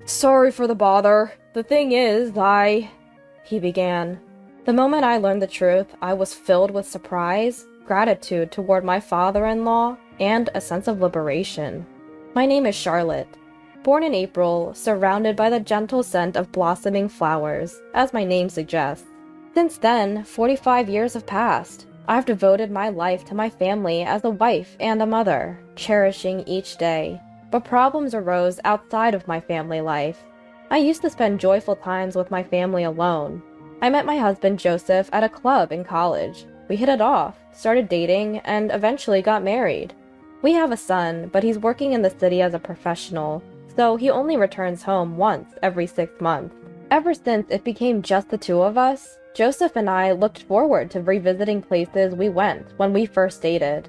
Sorry for the bother. The thing is, he began. The moment I learned the truth, I was filled with surprise, gratitude toward my father-in-law, and a sense of liberation. My name is Charlotte. Born in April, surrounded by the gentle scent of blossoming flowers, as my name suggests. Since then, 45 years have passed. I've devoted my life to my family as a wife and a mother, cherishing each day. But problems arose outside of my family life. I used to spend joyful times with my family alone. I met my husband Joseph at a club in college. We hit it off, started dating, and eventually got married. We have a son, but he's working in the city as a professional, so he only returns home once every 6 months. Ever since it became just the two of us, Joseph and I looked forward to revisiting places we went when we first dated.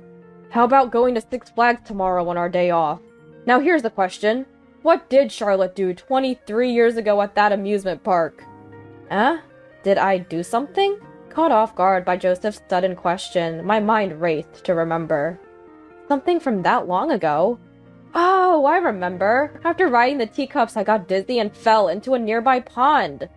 How about going to Six Flags tomorrow on our day off? Now here's the question. What did Charlotte do 23 years ago at that amusement park? Did I do something? Caught off guard by Joseph's sudden question, my mind raced to remember. Something from that long ago? Oh, I remember. After riding the teacups, I got dizzy and fell into a nearby pond.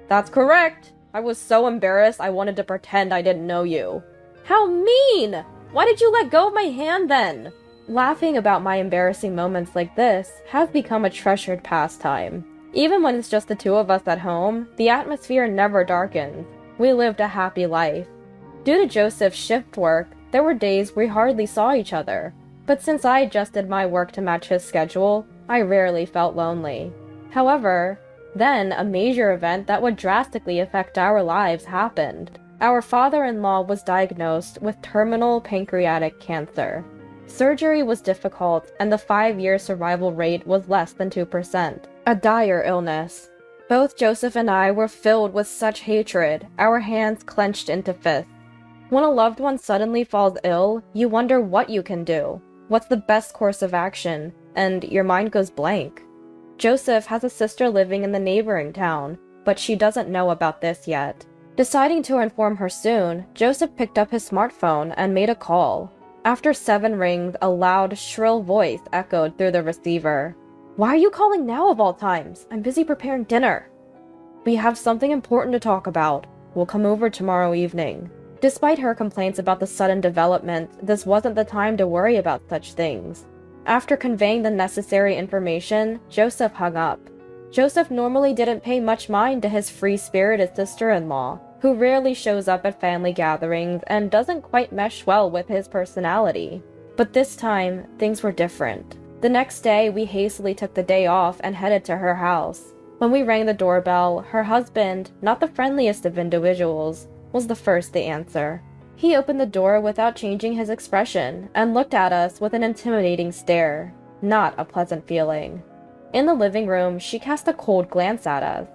That's correct. I was so embarrassed I wanted to pretend I didn't know you. How mean! Why did you let go of my hand then? Laughing about my embarrassing moments like this has become a treasured pastime. Even when it's just the two of us at home, the atmosphere never darkens. We lived a happy life. Due to Joseph's shift work, there were days we hardly saw each other. But since I adjusted my work to match his schedule, I rarely felt lonely. However, then a major event that would drastically affect our lives happened. Our father-in-law was diagnosed with terminal pancreatic cancer. Surgery was difficult, and the 5-year survival rate was less than 2%. A dire illness. Both Joseph and I were filled with such hatred, our hands clenched into fists. When a loved one suddenly falls ill, you wonder what you can do. What's the best course of action? And your mind goes blank. Joseph has a sister living in the neighboring town, but she doesn't know about this yet. Deciding to inform her soon, Joseph picked up his smartphone and made a call. After 7 rings, a loud, shrill voice echoed through the receiver. Why are you calling now of all times? I'm busy preparing dinner. We have something important to talk about. We'll come over tomorrow evening. Despite her complaints about the sudden developments, this wasn't the time to worry about such things. After conveying the necessary information, Joseph hung up. Joseph normally didn't pay much mind to his free-spirited sister-in-law, who rarely shows up at family gatherings and doesn't quite mesh well with his personality. But this time, things were different. The next day, we hastily took the day off and headed to her house. When we rang the doorbell, her husband, not the friendliest of individuals, was the first to answer. He opened the door without changing his expression and looked at us with an intimidating stare. Not a pleasant feeling. In the living room, she cast a cold glance at us.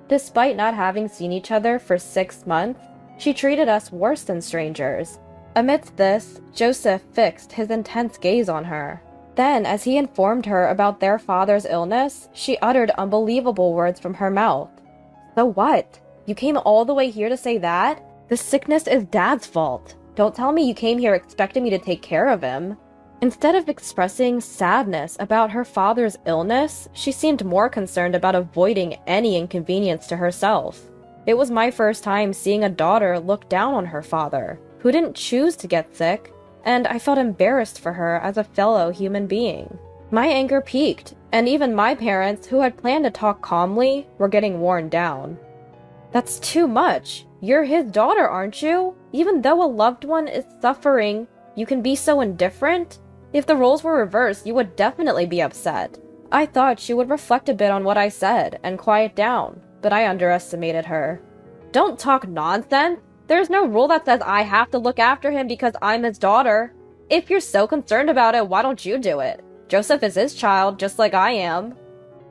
Despite not having seen each other for 6 months, she treated us worse than strangers. Amidst this, Joseph fixed his intense gaze on her. Then, as he informed her about their father's illness, she uttered unbelievable words from her mouth. So what? You came all the way here to say that? The sickness is Dad's fault. Don't tell me you came here expecting me to take care of him. Instead of expressing sadness about her father's illness, she seemed more concerned about avoiding any inconvenience to herself. It was my first time seeing a daughter look down on her father, who didn't choose to get sick, and I felt embarrassed for her as a fellow human being. My anger peaked, and even my parents, who had planned to talk calmly, were getting worn down. That's too much. You're his daughter, aren't you? Even though a loved one is suffering, you can be so indifferent? If the roles were reversed, you would definitely be upset. I thought she would reflect a bit on what I said and quiet down, but I underestimated her. Don't talk nonsense! There's no rule that says I have to look after him because I'm his daughter. If you're so concerned about it, why don't you do it? Joseph is his child, just like I am.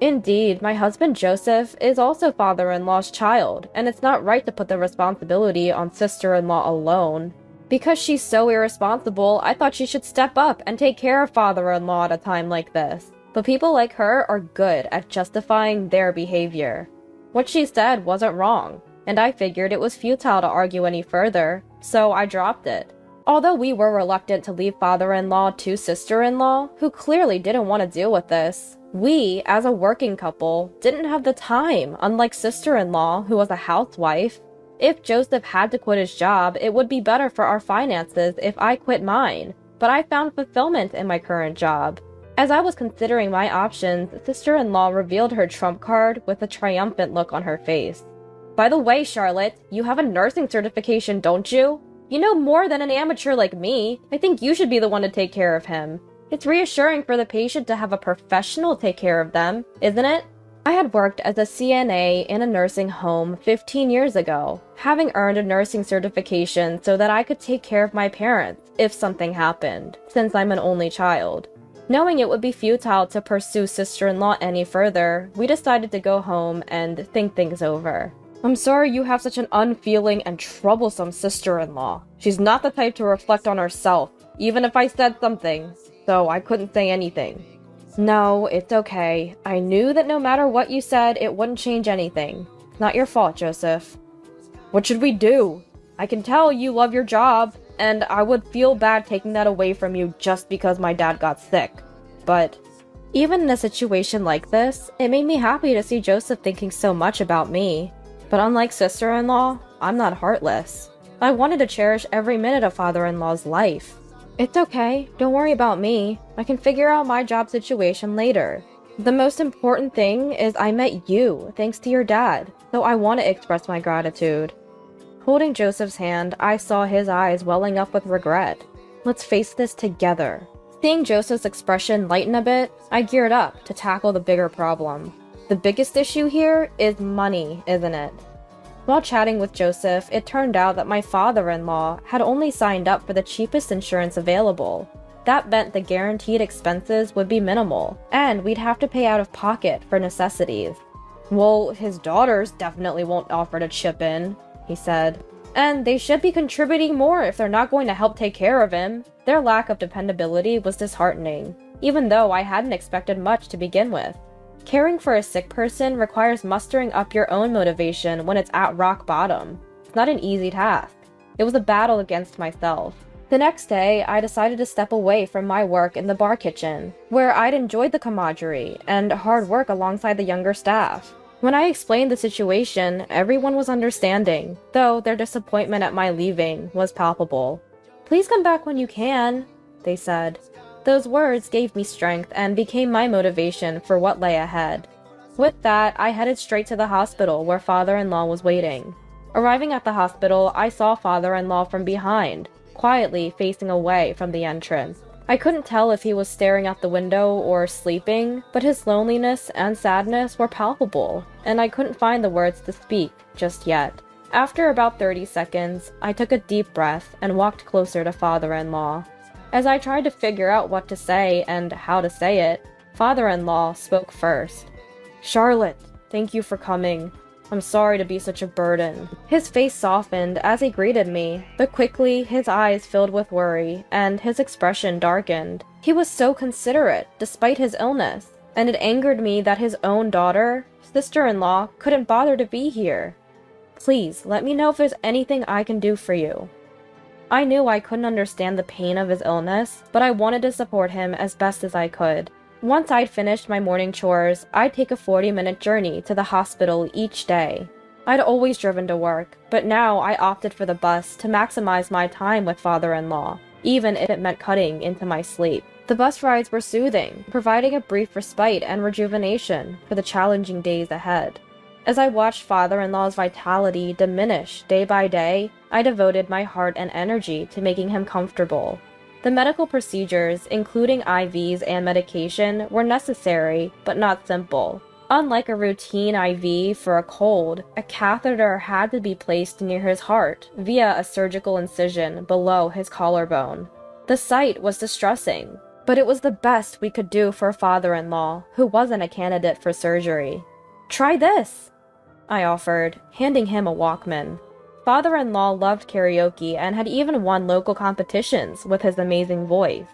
Indeed, my husband Joseph is also father-in-law's child, and it's not right to put the responsibility on sister-in-law alone. Because she's so irresponsible, I thought she should step up and take care of father-in-law at a time like this. But people like her are good at justifying their behavior. What she said wasn't wrong, and I figured it was futile to argue any further, so I dropped it. Although we were reluctant to leave father-in-law to sister-in-law, who clearly didn't want to deal with this, we, as a working couple, didn't have the time, unlike sister-in-law, who was a housewife. If Joseph had to quit his job, it would be better for our finances if I quit mine, but I found fulfillment in my current job. As I was considering my options, sister-in-law revealed her trump card with a triumphant look on her face. By the way, Charlotte, you have a nursing certification, don't you? You know more than an amateur like me. I think you should be the one to take care of him. It's reassuring for the patient to have a professional take care of them, isn't it? I had worked as a CNA in a nursing home 15 years ago, having earned a nursing certification so that I could take care of my parents if something happened, since I'm an only child. Knowing it would be futile to pursue sister-in-law any further, we decided to go home and think things over. I'm sorry you have such an unfeeling and troublesome sister-in-law. She's not the type to reflect on herself, even if I said something, so I couldn't say anything. No, it's okay. I knew that no matter what you said, it wouldn't change anything. It's not your fault, Joseph. What should we do? I can tell you love your job, and I would feel bad taking that away from you just because my dad got sick. But even in a situation like this, it made me happy to see Joseph thinking so much about me. But unlike sister-in-law, I'm not heartless. I wanted to cherish every minute of father-in-law's life. It's okay, don't worry about me. I can figure out my job situation later. The most important thing is I met you, thanks to your dad, so I want to express my gratitude. Holding Joseph's hand, I saw his eyes welling up with regret. Let's face this together. Seeing Joseph's expression lighten a bit, I geared up to tackle the bigger problem. The biggest issue here is money, isn't it? While chatting with Joseph, it turned out that my father-in-law had only signed up for the cheapest insurance available. That meant the guaranteed expenses would be minimal, and we'd have to pay out of pocket for necessities. Well, his daughters definitely won't offer to chip in, he said. And they should be contributing more if they're not going to help take care of him. Their lack of dependability was disheartening, even though I hadn't expected much to begin with. Caring for a sick person requires mustering up your own motivation when it's at rock bottom. It's not an easy task. It was a battle against myself. The next day, I decided to step away from my work in the bar kitchen, where I'd enjoyed the camaraderie and hard work alongside the younger staff. When I explained the situation, everyone was understanding, though their disappointment at my leaving was palpable. "Please come back when you can," they said. Those words gave me strength and became my motivation for what lay ahead. With that, I headed straight to the hospital where father-in-law was waiting. Arriving at the hospital, I saw father-in-law from behind, quietly facing away from the entrance. I couldn't tell if he was staring out the window or sleeping, but his loneliness and sadness were palpable, and I couldn't find the words to speak just yet. After about 30 seconds, I took a deep breath and walked closer to father-in-law. As I tried to figure out what to say and how to say it, father-in-law spoke first. "Charlotte, thank you for coming. I'm sorry to be such a burden." His face softened as he greeted me, but quickly his eyes filled with worry and his expression darkened. He was so considerate despite his illness, and it angered me that his own daughter, sister-in-law, couldn't bother to be here. "Please, let me know if there's anything I can do for you." I knew I couldn't understand the pain of his illness, but I wanted to support him as best as I could. Once I'd finished my morning chores, I'd take a 40-minute journey to the hospital each day. I'd always driven to work, but now I opted for the bus to maximize my time with father-in-law, even if it meant cutting into my sleep. The bus rides were soothing, providing a brief respite and rejuvenation for the challenging days ahead. As I watched father-in-law's vitality diminish day by day, I devoted my heart and energy to making him comfortable. The medical procedures, including IVs and medication, were necessary, but not simple. Unlike a routine IV for a cold, a catheter had to be placed near his heart via a surgical incision below his collarbone. The sight was distressing, but it was the best we could do for a father-in-law who wasn't a candidate for surgery. "Try this," I offered, handing him a Walkman. Father-in-law loved karaoke and had even won local competitions with his amazing voice.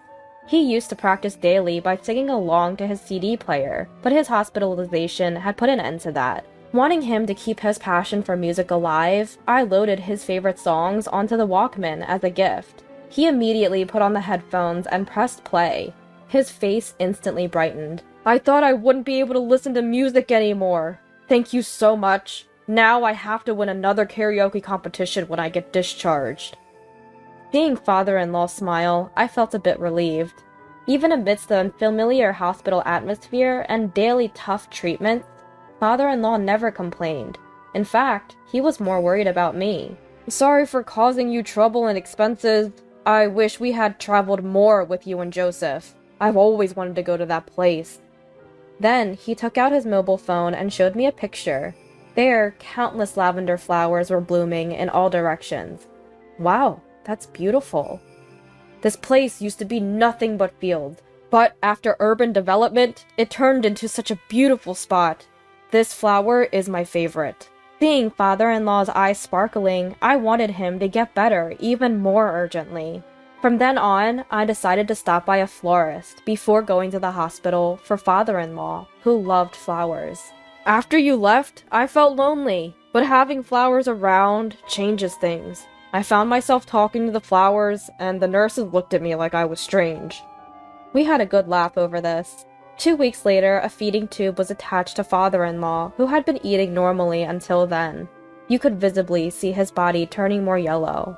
He used to practice daily by singing along to his CD player, but his hospitalization had put an end to that. Wanting him to keep his passion for music alive, I loaded his favorite songs onto the Walkman as a gift. He immediately put on the headphones and pressed play. His face instantly brightened. "I thought I wouldn't be able to listen to music anymore. Thank you so much. Now I have to win another karaoke competition when I get discharged." Seeing father-in-law smile, I felt a bit relieved. Even amidst the unfamiliar hospital atmosphere and daily tough treatments, father-in-law never complained. In fact, he was more worried about me. "Sorry for causing you trouble and expenses. I wish we had traveled more with you and Joseph. I've always wanted to go to that place." Then he took out his mobile phone and showed me a picture. There, countless lavender flowers were blooming in all directions. "Wow, that's beautiful. This place used to be nothing but fields, but after urban development, it turned into such a beautiful spot. This flower is my favorite." Seeing father-in-law's eyes sparkling, I wanted him to get better even more urgently. From then on, I decided to stop by a florist before going to the hospital for father-in-law, who loved flowers. "After you left, I felt lonely, but having flowers around changes things. I found myself talking to the flowers, and the nurses looked at me like I was strange." We had a good laugh over this. 2 weeks later, a feeding tube was attached to father-in-law, who had been eating normally until then. You could visibly see his body turning more yellow.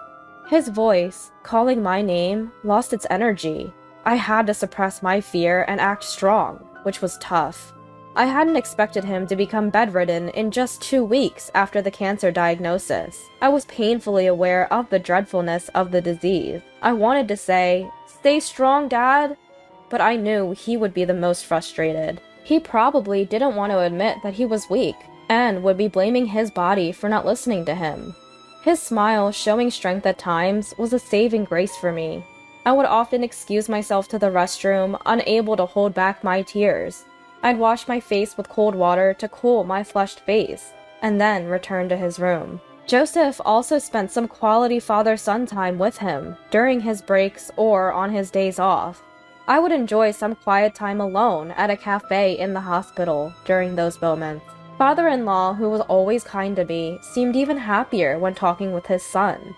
His voice, calling my name, lost its energy. I had to suppress my fear and act strong, which was tough. I hadn't expected him to become bedridden in just 2 weeks after the cancer diagnosis. I was painfully aware of the dreadfulness of the disease. I wanted to say, "Stay strong, Dad," but I knew he would be the most frustrated. He probably didn't want to admit that he was weak, and would be blaming his body for not listening to him. His smile, showing strength at times, was a saving grace for me. I would often excuse myself to the restroom, unable to hold back my tears. I'd wash my face with cold water to cool my flushed face, and then return to his room. Joseph also spent some quality father-son time with him, during his breaks or on his days off. I would enjoy some quiet time alone at a cafe in the hospital during those moments. Father-in-law, who was always kind to me, seemed even happier when talking with his son.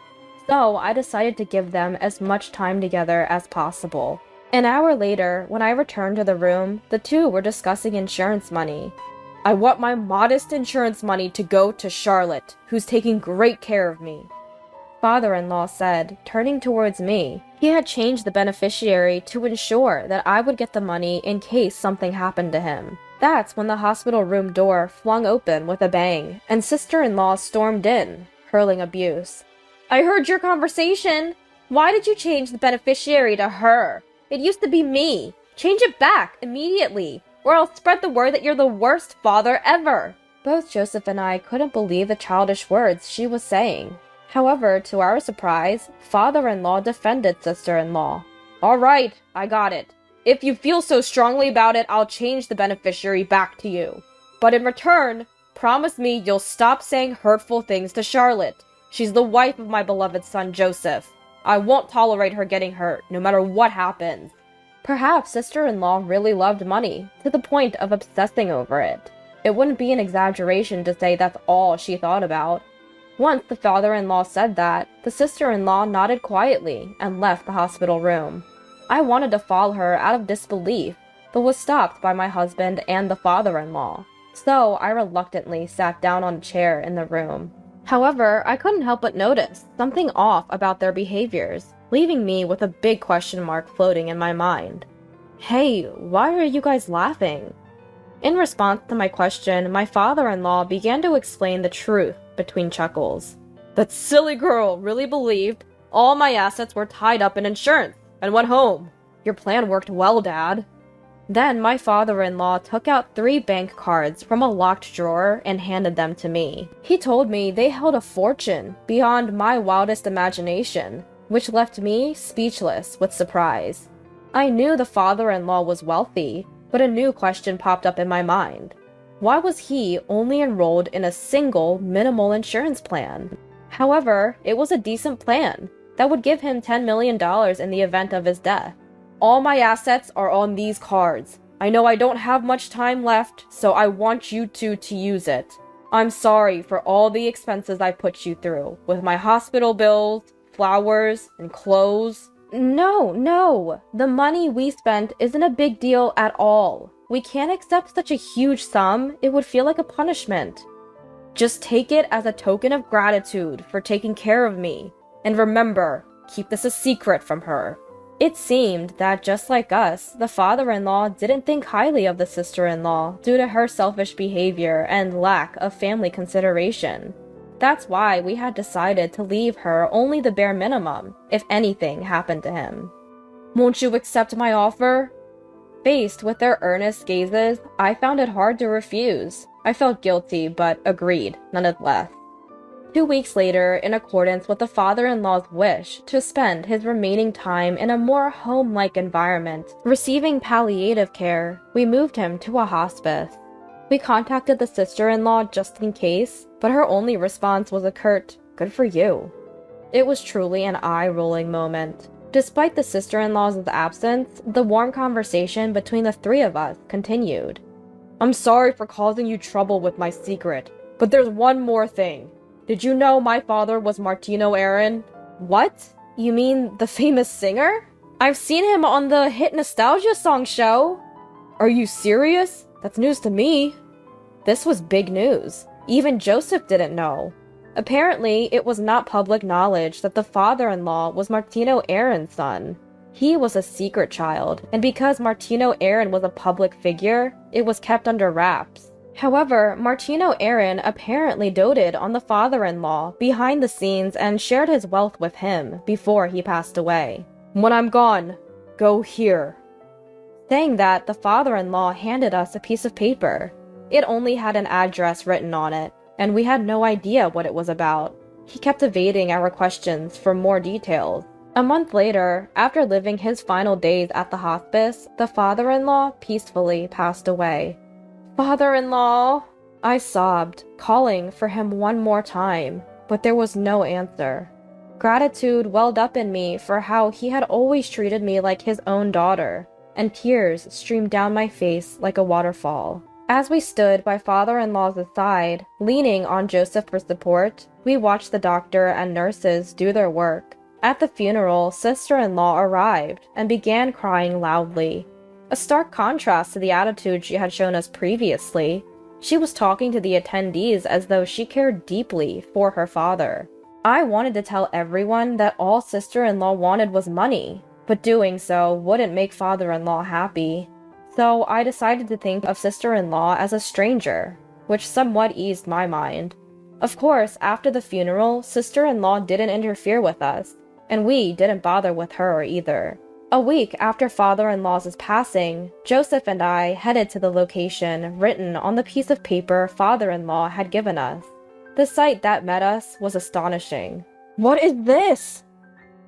So I decided to give them as much time together as possible. An hour later, when I returned to the room, the two were discussing insurance money. "I want my modest insurance money to go to Charlotte, who's taking great care of me," father-in-law said, turning towards me. He had changed the beneficiary to ensure that I would get the money in case something happened to him. That's when the hospital room door flung open with a bang, and sister-in-law stormed in, hurling abuse. "I heard your conversation. Why did you change the beneficiary to her? It used to be me. Change it back immediately, or I'll spread the word that you're the worst father ever." Both Joseph and I couldn't believe the childish words she was saying. However, to our surprise, father-in-law defended sister-in-law. "All right, I got it. If you feel so strongly about it, I'll change the beneficiary back to you. But in return, promise me you'll stop saying hurtful things to Charlotte. She's the wife of my beloved son, Joseph. I won't tolerate her getting hurt, no matter what happens." Perhaps sister-in-law really loved money, to the point of obsessing over it. It wouldn't be an exaggeration to say that's all she thought about. Once the father-in-law said that, the sister-in-law nodded quietly and left the hospital room. I wanted to follow her out of disbelief, but was stopped by my husband and the father-in-law. So I reluctantly sat down on a chair in the room. However, I couldn't help but notice something off about their behaviors, leaving me with a big question mark floating in my mind. "Hey, why are you guys laughing?" In response to my question, my father-in-law began to explain the truth between chuckles. "That silly girl really believed all my assets were tied up in insurance and went home. Your plan worked well, Dad." Then my father-in-law took out 3 bank cards from a locked drawer and handed them to me. He told me they held a fortune beyond my wildest imagination, which left me speechless with surprise. I knew the father-in-law was wealthy, but a new question popped up in my mind. Why was he only enrolled in a single minimal insurance plan? However, it was a decent plan that would give him $10 million in the event of his death. "All my assets are on these cards. I know I don't have much time left, so I want you two to use it. I'm sorry for all the expenses I put you through, with my hospital bills, flowers and clothes. No. The money we spent isn't a big deal at all. We can't accept such a huge sum. It would feel like a punishment. Just take it as a token of gratitude for taking care of me. And remember, keep this a secret from her. It seemed that just like us, the father-in-law didn't think highly of the sister-in-law due to her selfish behavior and lack of family consideration. That's why we had decided to leave her only the bare minimum if anything happened to him. Won't you accept my offer? Faced with their earnest gazes, I found it hard to refuse. I felt guilty, but agreed, nonetheless. 2 weeks later, in accordance with the father-in-law's wish to spend his remaining time in a more home-like environment, receiving palliative care, we moved him to a hospice. We contacted the sister-in-law just in case, but her only response was a curt, "Good for you." It was truly an eye-rolling moment. Despite the sister-in-law's absence, the warm conversation between the three of us continued. "I'm sorry for causing you trouble with my secret, but there's one more thing. Did you know my father was Martino Aaron?" "What? You mean the famous singer? I've seen him on the hit nostalgia song show." "Are you serious? That's news to me." This was big news. Even Joseph didn't know. Apparently, it was not public knowledge that the father-in-law was Martino Aaron's son. He was a secret child, and because Martino Aaron was a public figure, it was kept under wraps. However, Martino Aaron apparently doted on the father-in-law behind the scenes and shared his wealth with him before he passed away. "When I'm gone, go here." Saying that, the father-in-law handed us a piece of paper. It only had an address written on it, and we had no idea what it was about. He kept evading our questions for more details. A month later, after living his final days at the hospice, the father-in-law peacefully passed away. "Father-in-law!" I sobbed, calling for him one more time, but there was no answer. Gratitude welled up in me for how he had always treated me like his own daughter, and tears streamed down my face like a waterfall. As we stood by father-in-law's side, leaning on Joseph for support, we watched the doctor and nurses do their work. At the funeral, sister-in-law arrived and began crying loudly. A stark contrast to the attitude she had shown us previously. She was talking to the attendees as though she cared deeply for her father. I wanted to tell everyone that all sister-in-law wanted was money, but doing so wouldn't make father-in-law happy. So I decided to think of sister-in-law as a stranger, which somewhat eased my mind. Of course, after the funeral, sister-in-law didn't interfere with us, and we didn't bother with her either. A week after father-in-law's passing, Joseph and I headed to the location written on the piece of paper father-in-law had given us. The sight that met us was astonishing. "What is this?"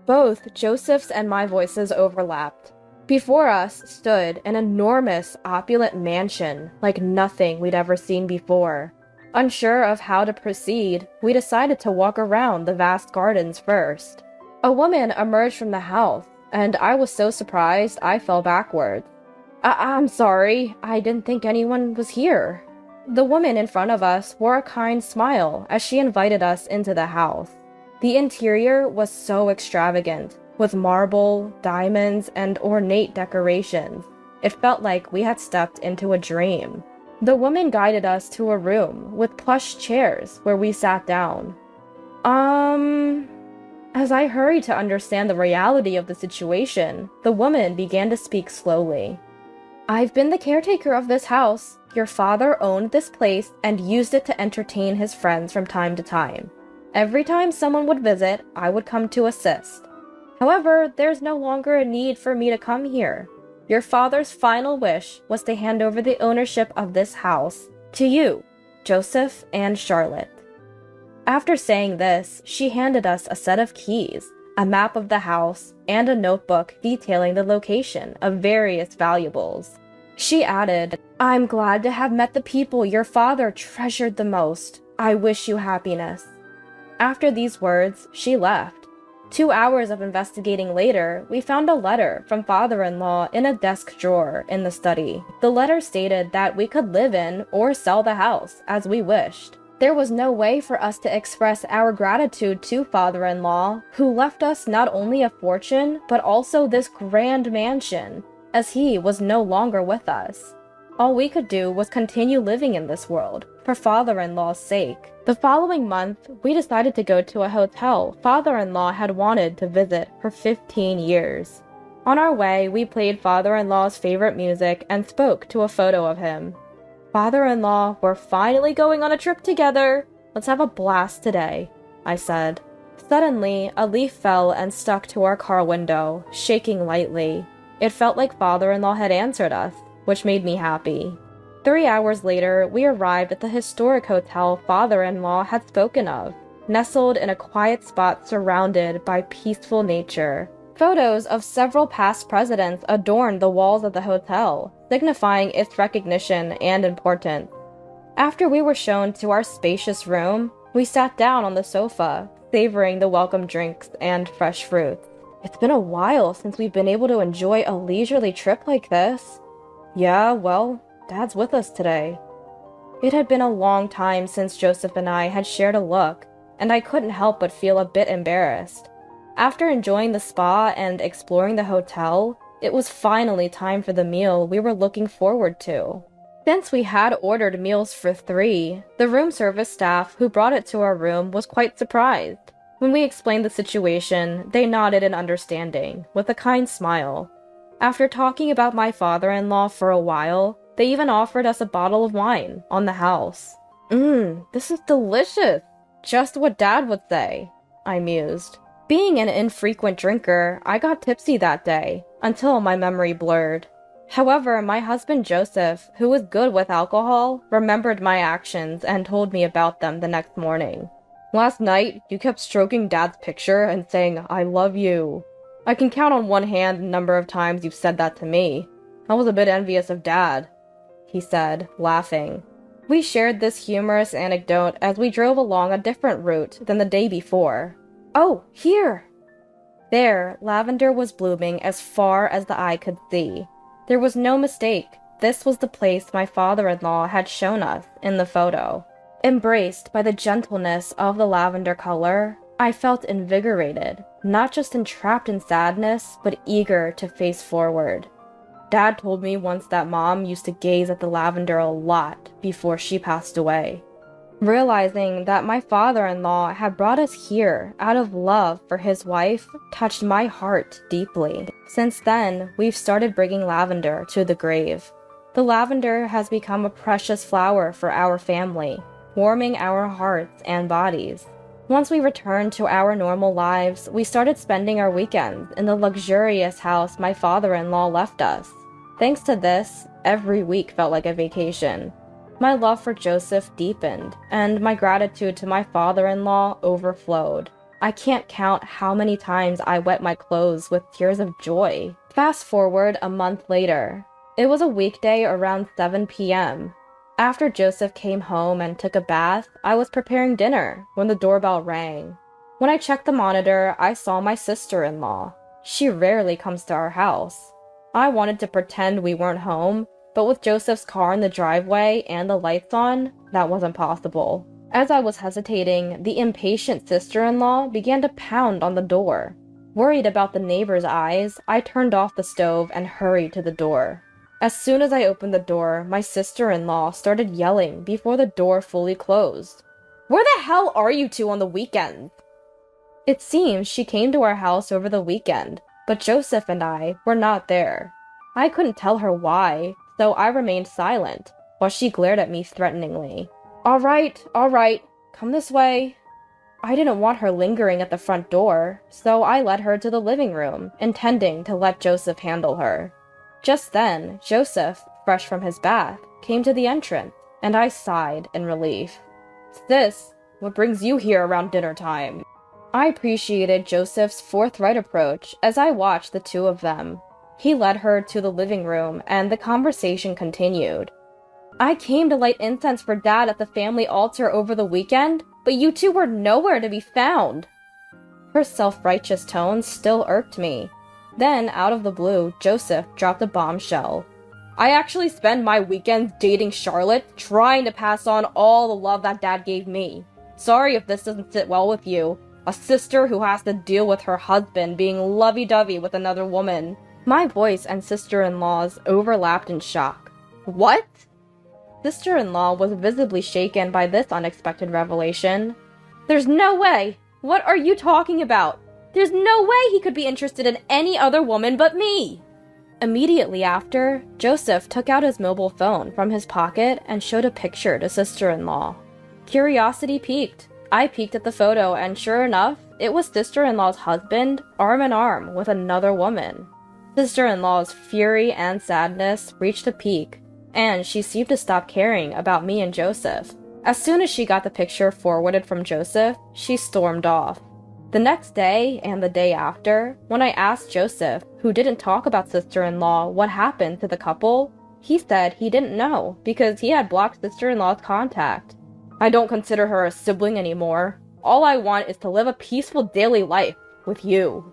Both Joseph's and my voices overlapped. Before us stood an enormous, opulent mansion like nothing we'd ever seen before. Unsure of how to proceed, we decided to walk around the vast gardens first. A woman emerged from the house, and I was so surprised I fell backwards. I'm sorry, I didn't think anyone was here." The woman in front of us wore a kind smile as she invited us into the house. The interior was so extravagant, with marble, diamonds, and ornate decorations. It felt like we had stepped into a dream. The woman guided us to a room with plush chairs where we sat down. As I hurried to understand the reality of the situation, the woman began to speak slowly. "I've been the caretaker of this house. Your father owned this place and used it to entertain his friends from time to time. Every time someone would visit, I would come to assist. However, there's no longer a need for me to come here. Your father's final wish was to hand over the ownership of this house to you, Joseph and Charlotte." After saying this, she handed us a set of keys, a map of the house, and a notebook detailing the location of various valuables. She added, "I'm glad to have met the people your father treasured the most. I wish you happiness." After these words, she left. 2 hours of investigating later, we found a letter from father-in-law in a desk drawer in the study. The letter stated that we could live in or sell the house as we wished. There was no way for us to express our gratitude to father-in-law, who left us not only a fortune, but also this grand mansion, as he was no longer with us. All we could do was continue living in this world, for father-in-law's sake. The following month, we decided to go to a hotel father-in-law had wanted to visit for 15 years. On our way, we played father-in-law's favorite music and spoke to a photo of him. "Father-in-law, we're finally going on a trip together. Let's have a blast today," I said. Suddenly, a leaf fell and stuck to our car window, shaking lightly. It felt like father-in-law had answered us, which made me happy. 3 hours later, we arrived at the historic hotel father-in-law had spoken of, nestled in a quiet spot surrounded by peaceful nature. Photos of several past presidents adorned the walls of the hotel, signifying its recognition and importance. After we were shown to our spacious room, we sat down on the sofa, savoring the welcome drinks and fresh fruits. "It's been a while since we've been able to enjoy a leisurely trip like this." "Yeah, well, Dad's with us today." It had been a long time since Joseph and I had shared a look, and I couldn't help but feel a bit embarrassed. After enjoying the spa and exploring the hotel, it was finally time for the meal we were looking forward to. Since we had ordered meals for 3, the room service staff who brought it to our room was quite surprised. When we explained the situation, they nodded in understanding, with a kind smile. After talking about my father-in-law for a while, they even offered us a bottle of wine on the house. This is delicious! Just what Dad would say," I mused. Being an infrequent drinker, I got tipsy that day, until my memory blurred. However, my husband Joseph, who was good with alcohol, remembered my actions and told me about them the next morning. "Last night, you kept stroking Dad's picture and saying, 'I love you.' I can count on one hand the number of times you've said that to me. I was a bit envious of Dad," he said, laughing. We shared this humorous anecdote as we drove along a different route than the day before. "Oh, here!" There, lavender was blooming as far as the eye could see. There was no mistake. This was the place my father-in-law had shown us in the photo. Embraced by the gentleness of the lavender color, I felt invigorated, not just entrapped in sadness, but eager to face forward. Dad told me once that Mom used to gaze at the lavender a lot before she passed away. Realizing that my father-in-law had brought us here out of love for his wife touched my heart deeply. Since then, we've started bringing lavender to the grave. The lavender has become a precious flower for our family, warming our hearts and bodies. Once we returned to our normal lives, we started spending our weekends in the luxurious house my father-in-law left us. Thanks to this, every week felt like a vacation. My love for Joseph deepened, and my gratitude to my father-in-law overflowed. I can't count how many times I wet my clothes with tears of joy. Fast forward a month later. It was a weekday around 7 p.m. After Joseph came home and took a bath, I was preparing dinner when the doorbell rang. When I checked the monitor, I saw my sister-in-law. She rarely comes to our house. I wanted to pretend we weren't home, but with Joseph's car in the driveway and the lights on, that wasn't possible. As I was hesitating, the impatient sister-in-law began to pound on the door. Worried about the neighbor's eyes, I turned off the stove and hurried to the door. As soon as I opened the door, my sister-in-law started yelling before the door fully closed. "Where the hell are you two on the weekend?" It seems she came to our house over the weekend, but Joseph and I were not there. I couldn't tell her why, so I remained silent, while she glared at me threateningly. All right, come this way." I didn't want her lingering at the front door, so I led her to the living room, intending to let Joseph handle her. Just then, Joseph, fresh from his bath, came to the entrance, and I sighed in relief. "Sis, what brings you here around dinner time?" I appreciated Joseph's forthright approach as I watched the two of them. He led her to the living room, and the conversation continued. "I came to light incense for Dad at the family altar over the weekend, but you two were nowhere to be found." Her self-righteous tone still irked me. Then, out of the blue, Joseph dropped a bombshell. I actually spend my weekends dating Charlotte, trying to pass on all the love that Dad gave me. Sorry if this doesn't sit well with you. A sister who has to deal with her husband being lovey-dovey with another woman." My voice and sister-in-law's overlapped in shock. "What?" Sister-in-law was visibly shaken by this unexpected revelation. "There's no way! What are you talking about? There's no way he could be interested in any other woman but me!" Immediately after, Joseph took out his mobile phone from his pocket and showed a picture to sister-in-law. Curiosity piqued. I peeked at the photo, and sure enough, it was sister-in-law's husband, arm in arm with another woman. Sister-in-law's fury and sadness reached a peak, and she seemed to stop caring about me and Joseph. As soon as she got the picture forwarded from Joseph, she stormed off. The next day and the day after, when I asked Joseph, who didn't talk about sister-in-law, what happened to the couple, he said he didn't know because he had blocked sister-in-law's contact. "I don't consider her a sibling anymore. All I want is to live a peaceful daily life with you."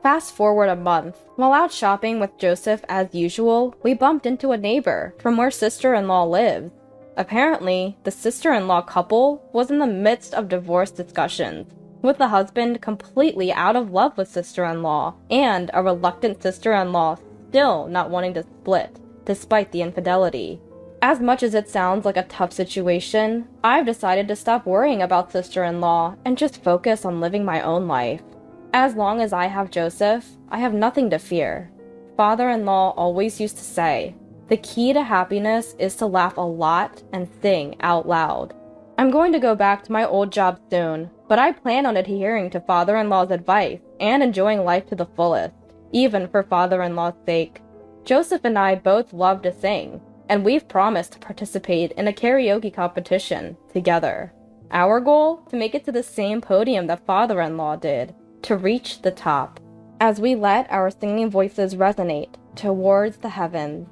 Fast forward a month. While out shopping with Joseph as usual, we bumped into a neighbor from where sister-in-law lives. Apparently, the sister-in-law couple was in the midst of divorce discussions, with the husband completely out of love with sister-in-law, and a reluctant sister-in-law still not wanting to split, despite the infidelity. As much as it sounds like a tough situation, I've decided to stop worrying about sister-in-law and just focus on living my own life. As long as I have Joseph, I have nothing to fear. Father-in-law always used to say, "The key to happiness is to laugh a lot and sing out loud." I'm going to go back to my old job soon, but I plan on adhering to father-in-law's advice and enjoying life to the fullest, even for father-in-law's sake. Joseph and I both love to sing, and we've promised to participate in a karaoke competition together. Our goal? To make it to the same podium that father-in-law did, to reach the top, as we let our singing voices resonate towards the heavens.